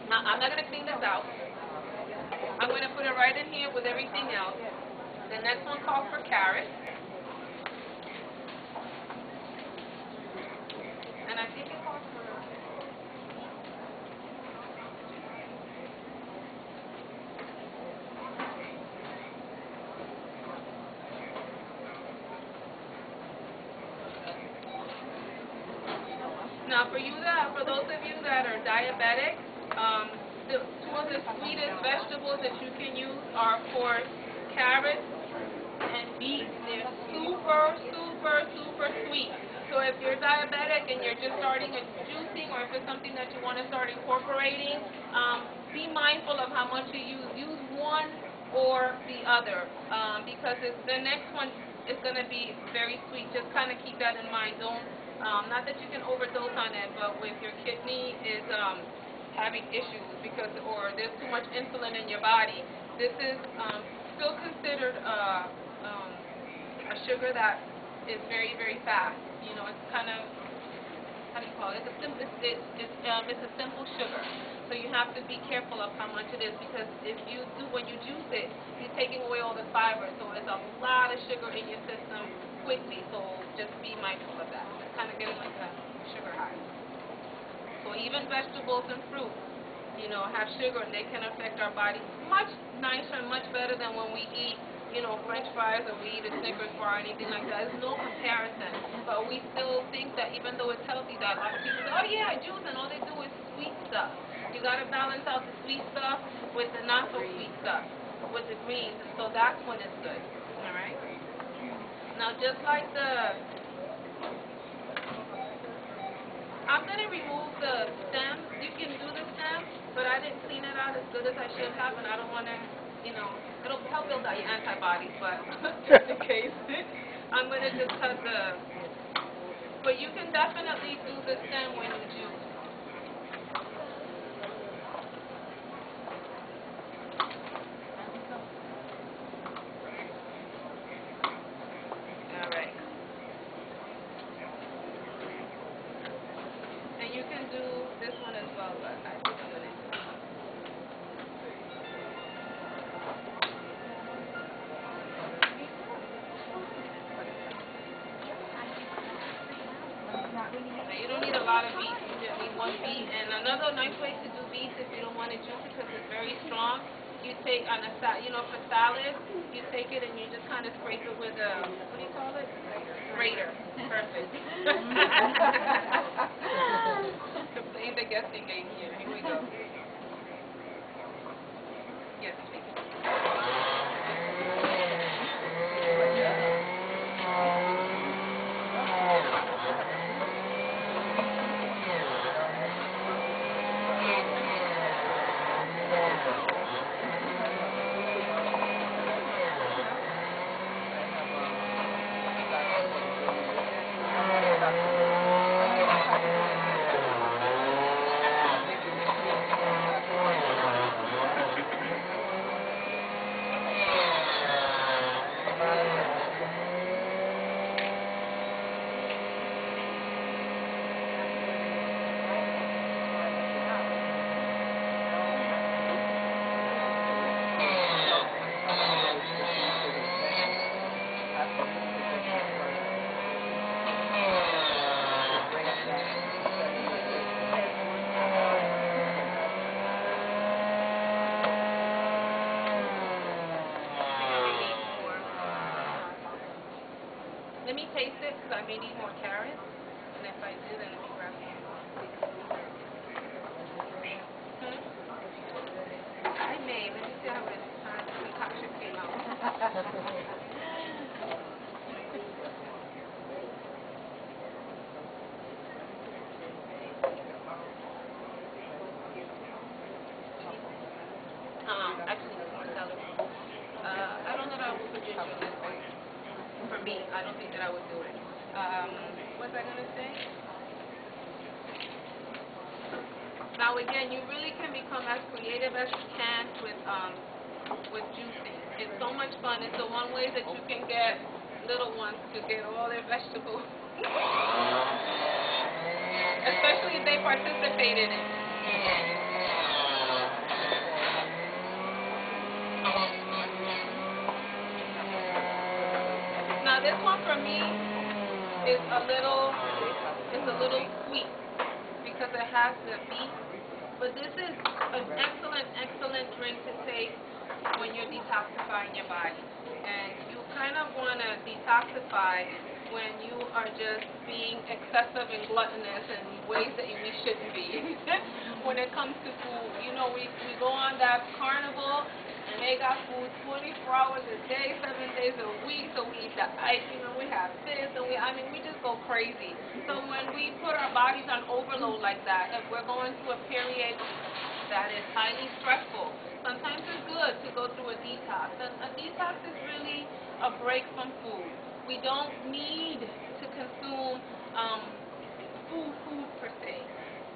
Now, I'm not going to clean this out. I'm going to put it right in here with everything else. The next one calls for carrots. And I think it calls for... Now, for those of you that are diabetic, two of the sweetest vegetables that you can use are, of course, carrots and beets. They're super, super, super sweet. So if you're diabetic and you're just starting a juicing, or if it's something that you want to start incorporating, be mindful of how much you use. Use one or the other, because the next one is going to be very sweet. Just kind of keep that in mind. Don't not that you can overdose on it, but if your kidney is having issues or there's too much insulin in your body, this is still considered a sugar that is very, very fast. You know, it's kind of, how do you call it? It's a simple sugar. So you have to be careful of how much it is, because when you juice it, you're taking away all the fiber. So it's a lot of sugar in your system quickly. So just be mindful of that. It's kind of getting like a sugar high. So even vegetables and fruit, you know, have sugar, and they can affect our body much nicer and much better than when we eat, you know, French fries, or we eat a Snickers bar or anything like that. There's no comparison. But we still think that even though it's healthy, that a lot of people say, oh yeah, juice, and all they do is sweet stuff. You got to balance out the sweet stuff with the not so sweet stuff, with the greens, and so that's when it's good. All right. Now, just like I'm going to remove the stem. You can do the stem, but I didn't clean it out as good as I should have, and I don't want to, you know, it'll help build out your antibodies, but just in case, I'm going to just cut but you can definitely do the stem when you juice. All right. And you can do this one as well, but I think I'm going to do it. Now, you don't need a lot of beets. You just need one beet. And another nice way to do beets, if you don't want to juice it because it's very strong, you take for salad, you take it and you just kind of scrape it with a, what do you call it? Grater. Perfect. Playing the guessing game here. Here we go. Yes, please. Let me taste it, because I may need more carrots. And if I do, then let me grab some. I may. Let me see how this concoction came out. Actually, no more celery. I don't know that I would put ginger in this one. For me, I don't think that I would do it. What was I going to say? Now again, you really can become as creative as you can with juicing. It's so much fun. It's the one way that you can get little ones to get all their vegetables, especially if they participate in it. is a little, it's a little sweet because it has the beet. But this is an excellent, excellent drink to take when you're detoxifying your body. And you kind of want to detoxify when you are just being excessive and gluttonous in ways that we shouldn't be. When it comes to food, you know, we go on that carnival and they got food 24 hours a day, 7 days a week, so we eat the ice cream and we have this, and we just go crazy. So when we put our bodies on overload like that, if we're going through a period that is highly stressful, sometimes it's good to go through a detox. And a detox is really a break from food. We don't need to consume food per se.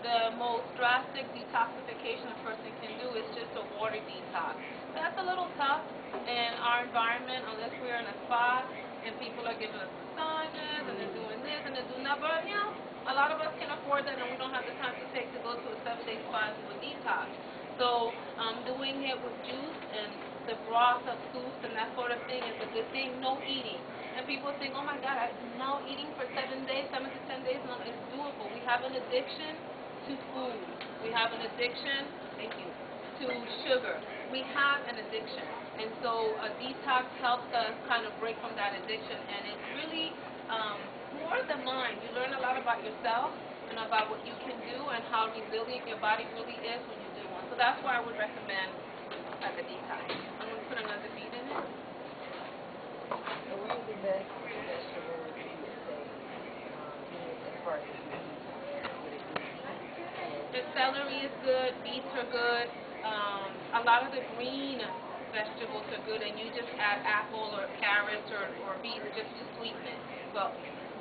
The most drastic detoxification a person can do is just a water detox. That's a little tough in our environment unless we're in a spa and people are giving us massages and they're doing this and they're doing that. But, you know, a lot of us can afford that and we don't have the time to take to go to a 7-day spa and do a detox. So doing it with juice and the broth of soups and that sort of thing is a good thing. No eating. And people think, oh my God, no eating for 7 days, 7 to 10 days, no, it's doable. We have an addiction to food. We have an addiction, thank you, to sugar. We have an addiction. And so a detox helps us kind of break from that addiction. And it's really more the mind. You learn a lot about yourself and about what you can do and how resilient your body really is when you do one. So that's why I would recommend as a detox. I'm going to put another beet in it. So what is the best vegetable you would say as far as the detox? Would it be The celery is good, beets are good. A lot of the green vegetables are good, and you just add apple or carrots or beets just to sweeten it. But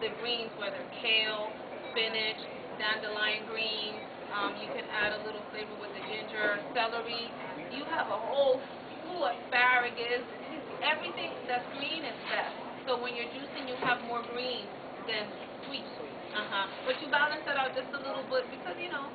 the greens, whether kale, spinach, dandelion green, you can add a little flavor with the ginger, celery. You have a whole slew of asparagus. Everything that's green is best. So when you're juicing, you have more green than sweet. But you balance it out just a little bit because, you know,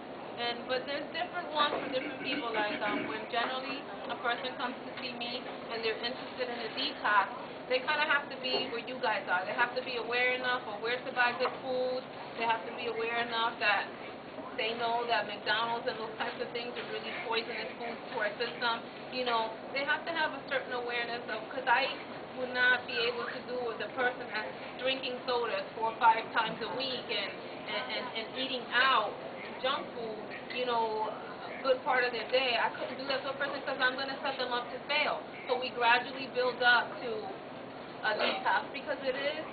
but there's different ones for different people. Like when generally a person comes to see me and they're interested in a detox, they kind of have to be where you guys are. They have to be aware enough of where to buy good food. They have to be aware enough that they know that McDonald's and those types of things are really poisonous foods to our system. You know, they have to have a certain awareness of, because I would not be able to do with a person that's drinking sodas 4 or 5 times a week and eating out junk food, you know, a good part of their day. I couldn't do that to a person because I'm going to set them up to fail. So we gradually build up to a detox because it is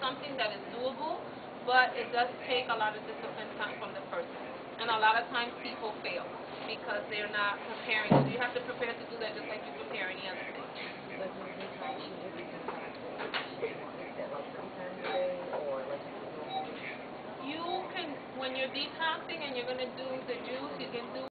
something that is doable, but it does take a lot of discipline time from the person. And a lot of times people fail because they're not preparing. So you have to prepare to do that just like you prepare any other thing. But the detox, should you be detoxing? Is that like 3 times a day or like You can, when you're detoxing and you're going to do the juice, you can do